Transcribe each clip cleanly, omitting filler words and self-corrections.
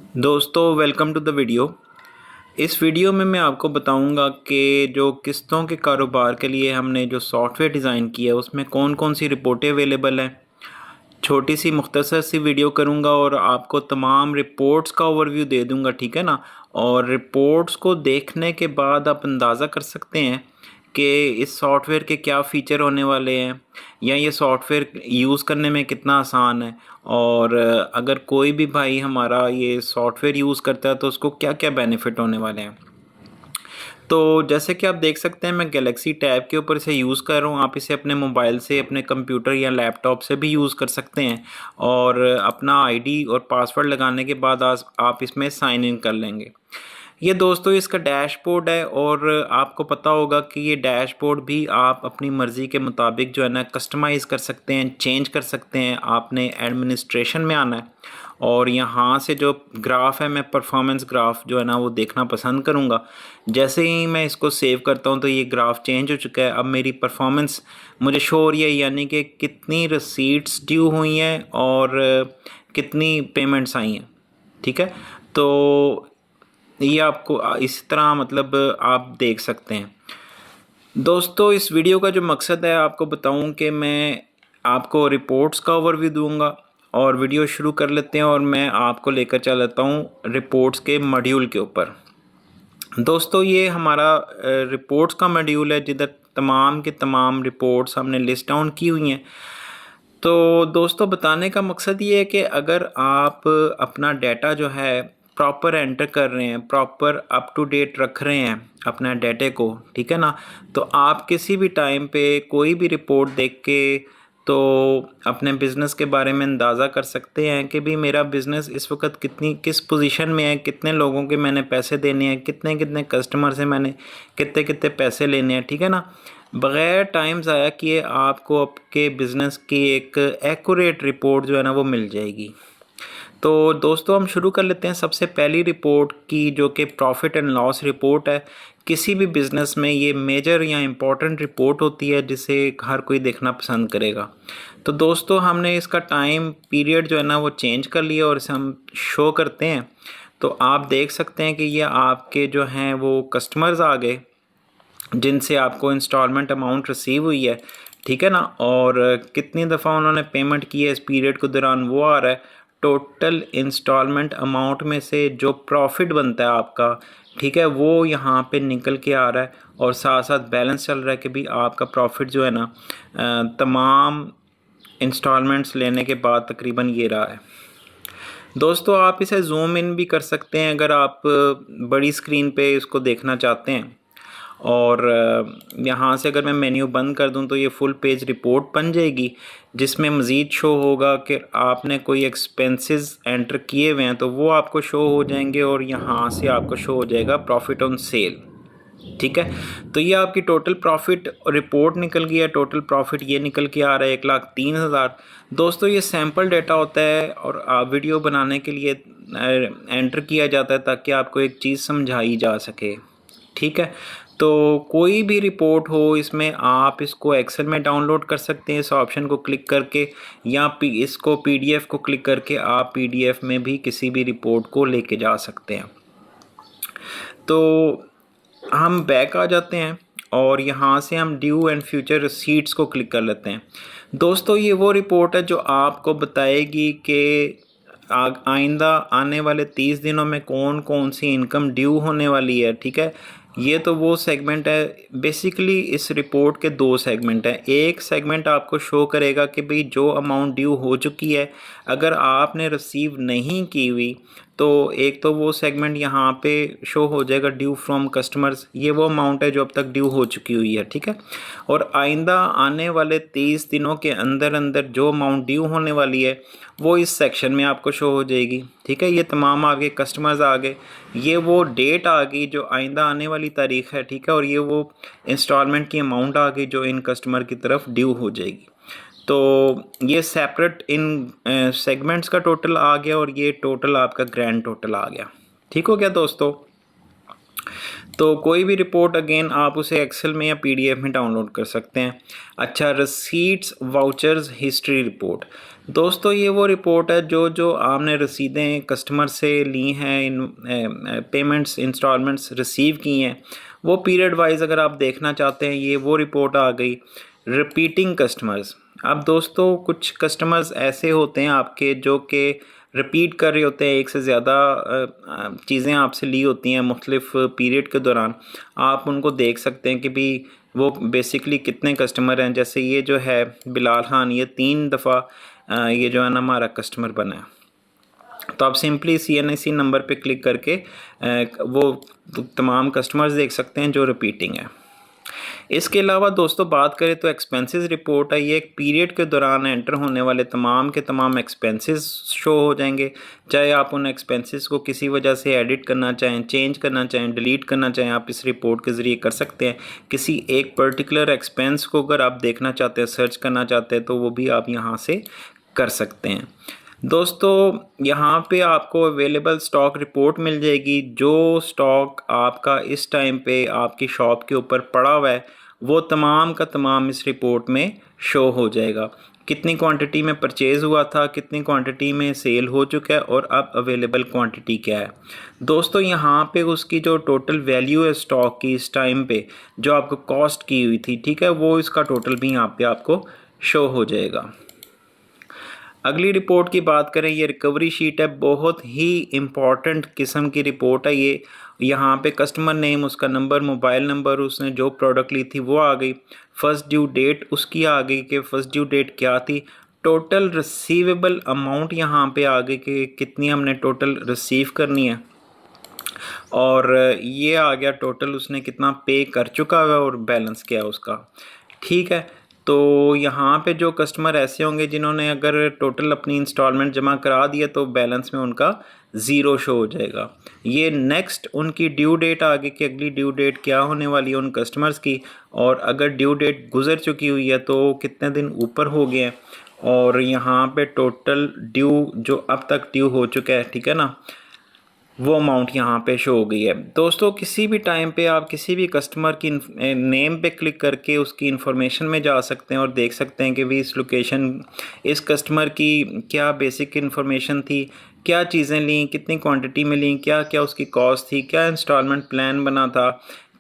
दोस्तों welcome to the video. इस video में मैं आपको बताऊंगा कि जो किस्तों के कारोबार के लिए हमने जो सॉफ्टवेयर डिज़ाइन किया है उसमें कौन कौन सी रिपोर्टें अवेलेबल हैं। छोटी सी मुख्तसर सी वीडियो करूंगा और आपको तमाम रिपोर्ट्स का ओवरव्यू दे दूंगा, ठीक है ना। और रिपोर्ट्स को देखने के बाद आप अंदाज़ा कर सकते हैं कि इस सॉफ्टवेयर के क्या फ़ीचर होने वाले हैं या ये सॉफ्टवेयर यूज़ करने में कितना आसान है। और अगर कोई भी भाई हमारा ये सॉफ्टवेयर यूज़ करता है तो उसको क्या क्या बेनिफिट होने वाले हैं। तो जैसे कि आप देख सकते हैं मैं गैलेक्सी टैब के ऊपर इसे यूज़ कर रहा हूँ। आप इसे अपने मोबाइल से, अपने कंप्यूटर या लैपटॉप से भी यूज़ कर सकते हैं और अपना आईडी और पासवर्ड लगाने के बाद आज आप इसमें साइन इन कर लेंगे। ये दोस्तों इसका डैशबोर्ड है और आपको पता होगा कि ये डैशबोर्ड भी आप अपनी मर्ज़ी के मुताबिक जो है ना कस्टमाइज़ कर सकते हैं, चेंज कर सकते हैं। आपने एडमिनिस्ट्रेशन में आना है और यहाँ से जो ग्राफ है, मैं परफॉर्मेंस ग्राफ जो है ना वो देखना पसंद करूँगा। जैसे ही मैं इसको सेव करता हूँ तो ये ग्राफ चेंज हो चुका है। अब मेरी परफॉर्मेंस मुझे शो हो रही है, यानी कि कितनी रसीट्स ड्यू हुई हैं और कितनी पेमेंट्स आई हैं, ठीक है। तो ये आपको इस तरह मतलब आप देख सकते हैं। दोस्तों इस वीडियो का जो मकसद है आपको बताऊं कि मैं आपको रिपोर्ट्स का ओवरव्यू दूंगा और वीडियो शुरू कर लेते हैं और मैं आपको लेकर चलता हूं रिपोर्ट्स के मॉड्यूल के ऊपर। दोस्तों ये हमारा रिपोर्ट्स का मॉड्यूल है जिधर तमाम के तमाम रिपोर्ट्स हमने लिस्ट डाउन की हुई हैं। तो दोस्तों बताने का मकसद ये है कि अगर आप अपना डाटा जो है प्रॉपर एंटर कर रहे हैं, प्रॉपर अप टू डेट रख रहे हैं अपना डाटे को, ठीक है ना, तो आप किसी भी टाइम पे कोई भी रिपोर्ट देख के तो अपने बिज़नेस के बारे में अंदाज़ा कर सकते हैं कि भी मेरा बिज़नेस इस वक्त किस पोजीशन में है, कितने लोगों के मैंने पैसे देने हैं, कितने कितने कस्टमर से मैंने कितने कितने पैसे लेने हैं, ठीक है ना। बग़ैर टाइम ज़ाया किए आपको आपके बिज़नेस की एक एक्यूरेट रिपोर्ट जो है ना वो मिल जाएगी। तो दोस्तों हम शुरू कर लेते हैं सबसे पहली रिपोर्ट की, जो कि प्रॉफिट एंड लॉस रिपोर्ट है। किसी भी बिज़नेस में ये मेजर या इम्पोर्टेंट रिपोर्ट होती है जिसे हर कोई देखना पसंद करेगा। तो दोस्तों हमने इसका टाइम पीरियड जो है ना वो चेंज कर लिया और इसे हम शो करते हैं। तो आप देख सकते हैं कि ये आपके जो हैं वो कस्टमर्स आ गए जिनसे आपको इंस्टॉलमेंट अमाउंट रिसीव हुई है, ठीक है ना। और कितनी दफ़ा उन्होंने पेमेंट की है इस पीरियड के दौरान वो आ रहा है। टोटल इंस्टॉलमेंट अमाउंट में से जो प्रॉफिट बनता है आपका, ठीक है, वो यहाँ पे निकल के आ रहा है और साथ साथ बैलेंस चल रहा है कि भी आपका प्रॉफिट जो है ना तमाम इंस्टॉलमेंट्स लेने के बाद तकरीबन ये रहा है। दोस्तों आप इसे जूम इन भी कर सकते हैं अगर आप बड़ी स्क्रीन पे इसको देखना चाहते हैं। और यहाँ से अगर मैं मेन्यू बंद कर दूँ तो ये फुल पेज रिपोर्ट बन जाएगी जिसमें मज़ीद शो होगा कि आपने कोई एक्सपेंसेस एंटर किए हुए हैं तो वो आपको शो हो जाएंगे और यहाँ से आपको शो हो जाएगा प्रॉफिट ऑन सेल, ठीक है। तो ये आपकी टोटल प्रॉफिट रिपोर्ट निकल गई है। टोटल प्रॉफिट ये निकल के आ रहा है 1,03,000। दोस्तों ये सैम्पल डाटा होता है और वीडियो बनाने के लिए एंटर किया जाता है ताकि आपको एक चीज़ समझाई जा सके, ठीक है। तो कोई भी रिपोर्ट हो इसमें आप इसको एक्सेल में डाउनलोड कर सकते हैं इस ऑप्शन को क्लिक करके, या इसको पीडीएफ को क्लिक करके आप पीडीएफ में भी किसी भी रिपोर्ट को लेके जा सकते हैं। तो हम बैक आ जाते हैं और यहाँ से हम ड्यू एंड फ्यूचर रिसीट्स को क्लिक कर लेते हैं। दोस्तों ये वो रिपोर्ट है जो आपको बताएगी कि आइंदा आने वाले 30 दिनों में कौन कौन सी इनकम ड्यू होने वाली है, ठीक है। ये तो वो सेगमेंट है। बेसिकली इस रिपोर्ट के दो सेगमेंट हैं। एक सेगमेंट आपको शो करेगा कि भाई जो अमाउंट ड्यू हो चुकी है अगर आपने रिसीव नहीं की हुई तो एक तो वो सेगमेंट यहाँ पे शो हो जाएगा ड्यू फ्रॉम कस्टमर्स, ये वो अमाउंट है जो अब तक ड्यू हो चुकी हुई है, ठीक है। और आइंदा आने वाले 30 दिनों के अंदर अंदर जो अमाउंट ड्यू होने वाली है वो इस सेक्शन में आपको शो हो जाएगी, ठीक है। ये तमाम आगे कस्टमर्स आ गए, ये वो डेट आ गई जो आइंदा आने वाली तारीख है, ठीक है। और ये वो इंस्टॉलमेंट की अमाउंट आ गई जो इन कस्टमर की तरफ ड्यू हो जाएगी। तो ये सेपरेट इन सेगमेंट्स का टोटल आ गया और ये टोटल आपका ग्रैंड टोटल आ गया, ठीक हो गया दोस्तों। तो कोई भी रिपोर्ट अगेन आप उसे एक्सेल में या पीडीएफ में डाउनलोड कर सकते हैं। अच्छा, रसीट्स वाउचर्स हिस्ट्री रिपोर्ट। दोस्तों ये वो रिपोर्ट है जो आपने रसीदें कस्टमर से ली हैं, पेमेंट्स इंस्टॉलमेंट्स रिसीव की हैं, वो पीरियड वाइज अगर आप देखना चाहते हैं, ये वो रिपोर्ट आ गई। Repeating customers. अब दोस्तों कुछ कस्टमर्स ऐसे होते हैं आपके जो कि रिपीट कर रहे होते हैं, एक से ज़्यादा चीज़ें आपसे ली होती हैं मुख्तलिफ पीरियड के दौरान। आप उनको देख सकते हैं कि भी वो बेसिकली कितने कस्टमर हैं। जैसे ये जो है बिलाल खान, ये 3 दफ़ा ये जो है ना हमारा कस्टमर बना है। तो आप सिंपली CNC नंबर पे क्लिक करके वो तमाम कस्टमर्स देख सकते हैं जो रिपीटिंग है। इसके अलावा दोस्तों बात करें तो एक्सपेंसेस रिपोर्ट है। ये एक पीरियड के दौरान एंटर होने वाले तमाम के तमाम एक्सपेंसेस शो हो जाएंगे। चाहे आप उन एक्सपेंसेस को किसी वजह से एडिट करना चाहें, चेंज करना चाहें, डिलीट करना चाहें, आप इस रिपोर्ट के ज़रिए कर सकते हैं। किसी एक पर्टिकुलर एक्सपेंस को अगर आप देखना चाहते हैं, सर्च करना चाहते हैं, तो वो भी आप यहाँ से कर सकते हैं। दोस्तों यहाँ पे आपको अवेलेबल स्टॉक रिपोर्ट मिल जाएगी। जो स्टॉक आपका इस टाइम पे आपकी शॉप के ऊपर पड़ा हुआ है, वो तमाम का तमाम इस रिपोर्ट में शो हो जाएगा। कितनी क्वांटिटी में परचेज़ हुआ था, कितनी क्वांटिटी में सेल हो चुका है, और अब अवेलेबल क्वांटिटी क्या है। दोस्तों यहाँ पे उसकी जो टोटल वैल्यू है स्टॉक की इस टाइम पे, जो आपको कॉस्ट की हुई थी, ठीक है, वो इसका टोटल भी यहाँ पे आपको शो हो जाएगा। अगली रिपोर्ट की बात करें, ये रिकवरी शीट है। बहुत ही इम्पॉर्टेंट किस्म की रिपोर्ट है ये। यहाँ पे कस्टमर नेम, उसका नंबर, मोबाइल नंबर, उसने जो प्रोडक्ट ली थी वो आ गई। फ़र्स्ट ड्यू डेट उसकी आ गई कि फ़र्स्ट ड्यू डेट क्या थी। टोटल रिसीवेबल अमाउंट यहाँ पे आ गई कि कितनी हमने टोटल रिसीव करनी है, और ये आ गया टोटल उसने कितना पे कर चुका है और बैलेंस क्या है उसका। ठीक है, तो यहाँ पे जो कस्टमर ऐसे होंगे जिन्होंने अगर टोटल अपनी इंस्टॉलमेंट जमा करा दिया, तो बैलेंस में उनका ज़ीरो शो हो जाएगा। ये नेक्स्ट उनकी ड्यू डेट आ गई कि अगली ड्यू डेट क्या होने वाली है उन कस्टमर्स की, और अगर ड्यू डेट गुजर चुकी हुई है तो कितने दिन ऊपर हो गए हैं, और यहाँ पे टोटल ड्यू जो अब तक ड्यू हो चुका है, ठीक है ना, वो अमाउंट यहाँ पे शो हो गई है। दोस्तों किसी भी टाइम पे आप किसी भी कस्टमर की नेम पे क्लिक करके उसकी इन्फॉर्मेशन में जा सकते हैं और देख सकते हैं कि भी इस लोकेशन, इस कस्टमर की क्या बेसिक इन्फॉर्मेशन थी, क्या चीज़ें लीं, कितनी क्वांटिटी में लीं, क्या क्या उसकी कॉस्ट थी, क्या इंस्टॉलमेंट प्लान बना था,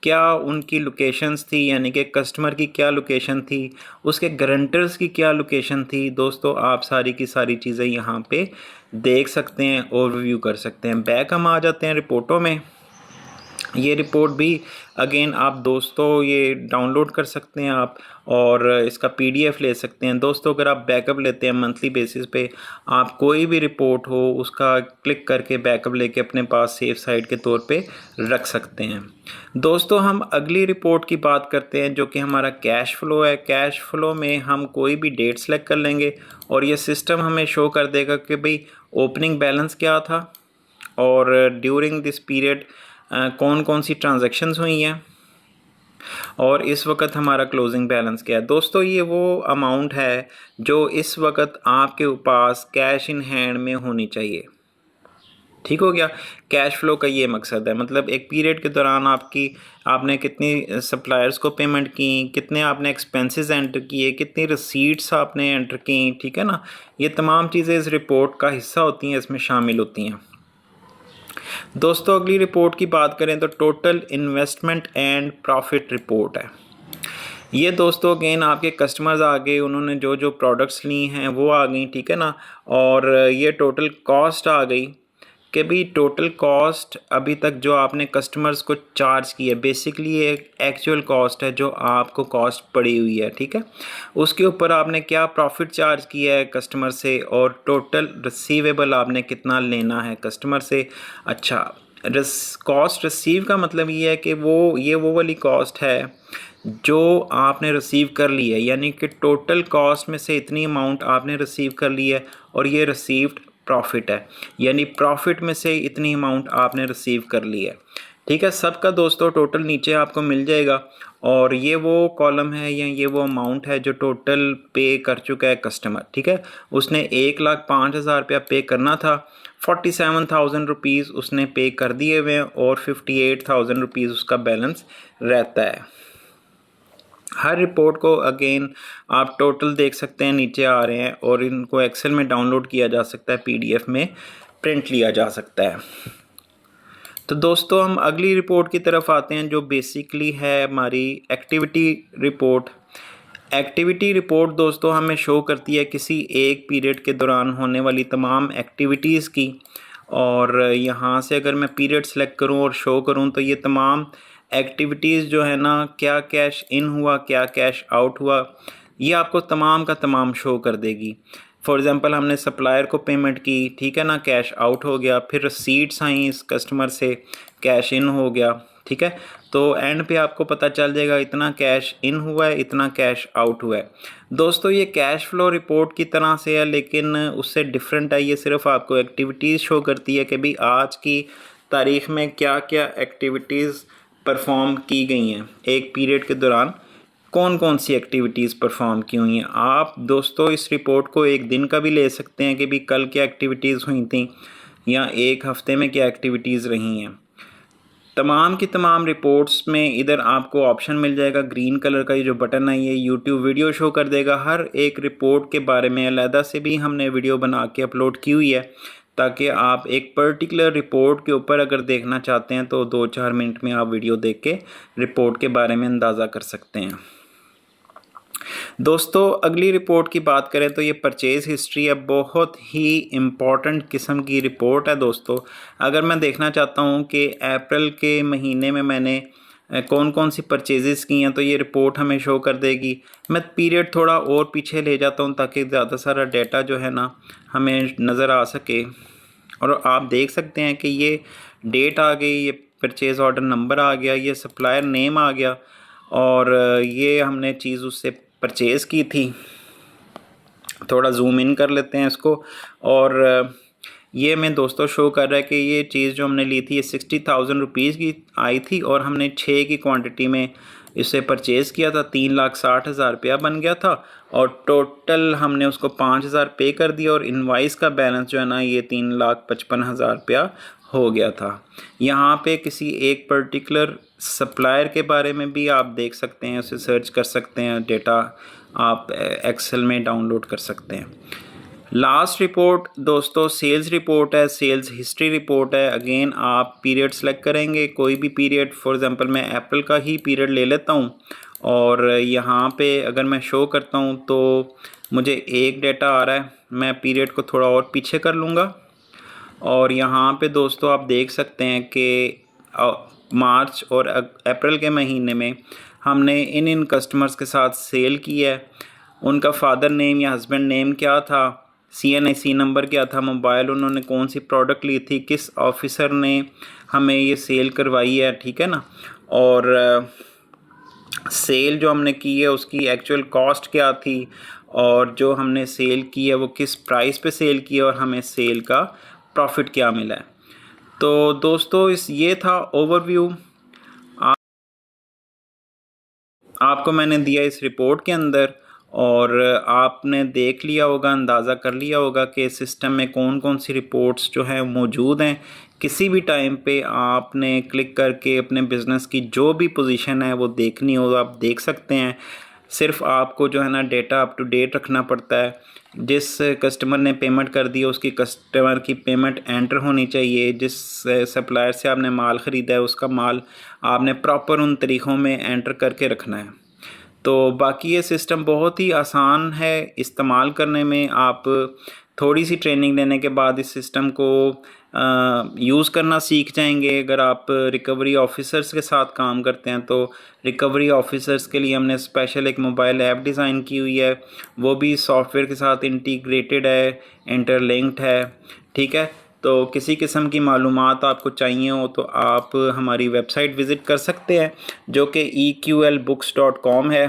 क्या उनकी लोकेशंस थी, यानी कि कस्टमर की क्या लोकेशन थी, उसके गारंटर्स की क्या लोकेशन थी। दोस्तों आप सारी की सारी चीज़ें यहाँ पे देख सकते हैं, ओवरव्यू कर सकते हैं। बैक हम आ जाते हैं रिपोर्टों में। ये रिपोर्ट भी अगेन आप दोस्तों ये डाउनलोड कर सकते हैं आप, और इसका पीडीएफ ले सकते हैं। दोस्तों अगर आप बैकअप लेते हैं मंथली बेसिस पे, आप कोई भी रिपोर्ट हो उसका क्लिक करके बैकअप लेके अपने पास सेफ साइड के तौर पे रख सकते हैं। दोस्तों हम अगली रिपोर्ट की बात करते हैं जो कि हमारा कैश फ़्लो है। कैश फ़्लो में हम कोई भी डेट सेलेक्ट कर लेंगे और ये सिस्टम हमें शो कर देगा कि भाई ओपनिंग बैलेंस क्या था, और ड्यूरिंग दिस पीरियड कौन कौन सी ट्रांजैक्शंस हुई हैं, और इस वक्त हमारा क्लोजिंग बैलेंस क्या है। दोस्तों ये वो अमाउंट है जो इस वक्त आपके पास कैश इन हैंड में होनी चाहिए। ठीक हो गया। कैश फ्लो का ये मकसद है, मतलब एक पीरियड के दौरान आपने कितनी सप्लायर्स को पेमेंट की, कितने आपने एक्सपेंसेस एंटर किए, कितनी रिसीट्स आपने एंटर की, ठीक है ना। ये तमाम चीज़ें इस रिपोर्ट का हिस्सा होती हैं, इसमें शामिल होती हैं। दोस्तों अगली रिपोर्ट की बात करें तो total investment and profit report है। ये दोस्तों अगेन आपके कस्टमर्स आ गए, उन्होंने जो जो प्रोडक्ट्स ली हैं वो आ गई, ठीक है ना, और ये टोटल कॉस्ट आ गई कि भी टोटल कॉस्ट अभी तक जो आपने कस्टमर्स को चार्ज की है, बेसिकली ये एक एक्चुअल कॉस्ट है जो आपको कॉस्ट पड़ी हुई है, ठीक है। उसके ऊपर आपने क्या प्रॉफिट चार्ज किया है कस्टमर से, और टोटल रिसीवेबल आपने कितना लेना है कस्टमर से। अच्छा, कॉस्ट रिसीव का मतलब ये है कि ये वो वाली कॉस्ट है जो आपने रिसीव कर ली है, यानी कि टोटल कॉस्ट में से इतनी अमाउंट आपने रिसीव कर ली है, और ये रिसीव्ड प्रॉफिट है, यानी प्रॉफिट में से इतनी अमाउंट आपने रिसीव कर ली है। ठीक है। सबका दोस्तों टोटल नीचे आपको मिल जाएगा और ये वो कॉलम है या ये वो अमाउंट है जो टोटल पे कर चुका है कस्टमर। ठीक है, उसने 1,05,000 रुपया पे करना था, 47,000 रुपीज़ उसने पे कर दिए हुए हैं और 58,000 रुपीज़ उसका बैलेंस रहता है। हर रिपोर्ट को अगेन आप टोटल देख सकते हैं, नीचे आ रहे हैं और इनको एक्सेल में डाउनलोड किया जा सकता है, पीडीएफ में प्रिंट लिया जा सकता है। तो दोस्तों हम अगली रिपोर्ट की तरफ आते हैं जो बेसिकली है हमारी एक्टिविटी रिपोर्ट। एक्टिविटी रिपोर्ट दोस्तों हमें शो करती है किसी एक पीरियड के दौरान होने वाली तमाम एक्टिविटीज़ की, और यहाँ से अगर मैं पीरियड सेलेक्ट करूँ और शो करूँ तो ये तमाम एक्टिविटीज़ जो है ना, क्या कैश इन हुआ, क्या कैश आउट हुआ, ये आपको तमाम का तमाम शो कर देगी। फॉर एग्ज़ाम्पल हमने सप्लायर को पेमेंट की, ठीक है ना, कैश आउट हो गया, फिर रसीट्स आई इस कस्टमर से, कैश इन हो गया। ठीक है, तो एंड पे आपको पता चल जाएगा इतना कैश इन हुआ है, इतना कैश आउट हुआ है। दोस्तों ये कैश फ्लो रिपोर्ट की तरह से है लेकिन उससे डिफरेंट है। ये सिर्फ आपको एक्टिविटीज़ शो करती है कि भाई आज की तारीख में क्या क्या एक्टिविटीज़ परफॉर्म की गई हैं, एक पीरियड के दौरान कौन कौन सी एक्टिविटीज़ परफॉर्म की हुई हैं। आप दोस्तों इस रिपोर्ट को एक दिन का भी ले सकते हैं कि भी कल क्या एक्टिविटीज़ हुई थी या एक हफ़्ते में क्या एक्टिविटीज़ रही हैं। तमाम की तमाम रिपोर्ट्स में इधर आपको ऑप्शन मिल जाएगा, ग्रीन कलर का ये जो बटन है ये यूट्यूब वीडियो शो कर देगा। हर एक रिपोर्ट के बारे में अलहदा से भी हमने वीडियो बना के अपलोड की हुई है ताकि आप एक पर्टिकुलर रिपोर्ट के ऊपर अगर देखना चाहते हैं तो 2-4 मिनट में आप वीडियो देख के रिपोर्ट के बारे में अंदाज़ा कर सकते हैं। दोस्तों अगली रिपोर्ट की बात करें तो ये परचेज़ हिस्ट्री है, बहुत ही इम्पॉर्टेंट किस्म की रिपोर्ट है दोस्तों। अगर मैं देखना चाहता हूँ कि अप्रैल के महीने में मैंने कौन कौन सी परचेज़ की हैं तो ये रिपोर्ट हमें शो कर देगी। मैं पीरियड थोड़ा और पीछे ले जाता हूँ ताकि ज़्यादा सारा डेटा जो है ना हमें नज़र आ सके, और आप देख सकते हैं कि ये डेट आ गई, ये परचेज़ ऑर्डर नंबर आ गया, ये सप्लायर नेम आ गया और ये हमने चीज़ उससे परचेज़ की थी। थोड़ा जूम इन कर लेते हैं इसको और ये मैं दोस्तों शो कर रहा है कि ये चीज़ जो हमने ली थी ये 60,000 रुपीज़ की आई थी और हमने 6 की क्वांटिटी में इसे परचेज़ किया था। 3,60,000 रुपया बन गया था और टोटल हमने उसको 5,000 पे कर दिया और इनवाइस का बैलेंस जो है ना ये 3,55,000 रुपया हो गया था। यहाँ पे किसी एक पर्टिकुलर सप्लायर के बारे में भी आप देख सकते हैं, उसे सर्च कर सकते हैं, डेटा आप एक्सेल में डाउनलोड कर सकते हैं। लास्ट रिपोर्ट दोस्तों सेल्स रिपोर्ट है, सेल्स हिस्ट्री रिपोर्ट है। अगेन आप पीरियड सेलेक्ट करेंगे, कोई भी पीरियड, फॉर एग्जांपल मैं अप्रैल का ही पीरियड ले लेता हूँ और यहाँ पे अगर मैं शो करता हूँ तो मुझे एक डेटा आ रहा है। मैं पीरियड को थोड़ा और पीछे कर लूँगा और यहाँ पे दोस्तों आप देख सकते हैं कि मार्च और अप्रैल के महीने में हमने इन कस्टमर्स के साथ सेल की है। उनका फादर नेम या हस्बैंड नेम क्या था, CNIC नंबर क्या था, मोबाइल उन्होंने कौन सी प्रोडक्ट ली थी, किस ऑफिसर ने हमें ये सेल करवाई है, ठीक है ना, और सेल जो हमने की है उसकी एक्चुअल कॉस्ट क्या थी और जो हमने सेल की है वो किस प्राइस पे सेल की है और हमें सेल का प्रॉफिट क्या मिला है। तो दोस्तों ये था ओवरव्यू आपको मैंने दिया इस रिपोर्ट के अंदर और आपने देख लिया होगा, अंदाज़ा कर लिया होगा कि सिस्टम में कौन कौन सी रिपोर्ट्स जो हैं मौजूद हैं। किसी भी टाइम पे आपने क्लिक करके अपने बिज़नेस की जो भी पोजीशन है वो देखनी हो आप देख सकते हैं। सिर्फ आपको जो है ना डेटा अप टू डेट रखना पड़ता है। जिस कस्टमर ने पेमेंट कर दी है उसकी कस्टमर की पेमेंट एंटर होनी चाहिए। जिस सप्लायर से आपने माल ख़रीदा है उसका माल आपने प्रॉपर उन तरीक़ों में एंटर करके रखना है। तो बाकी ये सिस्टम बहुत ही आसान है इस्तेमाल करने में। आप थोड़ी सी ट्रेनिंग लेने के बाद इस सिस्टम को यूज़ करना सीख जाएंगे। अगर आप रिकवरी ऑफिसर्स के साथ काम करते हैं तो रिकवरी ऑफिसर्स के लिए हमने स्पेशल एक मोबाइल ऐप डिज़ाइन की हुई है, वो भी सॉफ्टवेयर के साथ इंटीग्रेटेड है, इंटरलिंक्ड है, ठीक है। तो किसी किस्म की मालूमात आपको चाहिए हो तो आप हमारी वेबसाइट विज़िट कर सकते हैं जो कि eqlbooks.com है।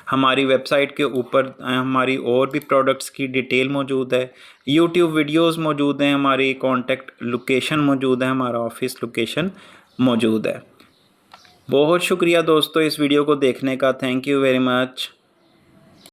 हमारी वेबसाइट के ऊपर हमारी और भी प्रोडक्ट्स की डिटेल मौजूद है, यूट्यूब वीडियोस मौजूद हैं, हमारी कॉन्टैक्ट लोकेशन मौजूद है, हमारा ऑफिस लोकेशन मौजूद है। बहुत शुक्रिया दोस्तों इस वीडियो को देखने का। Thank you very much.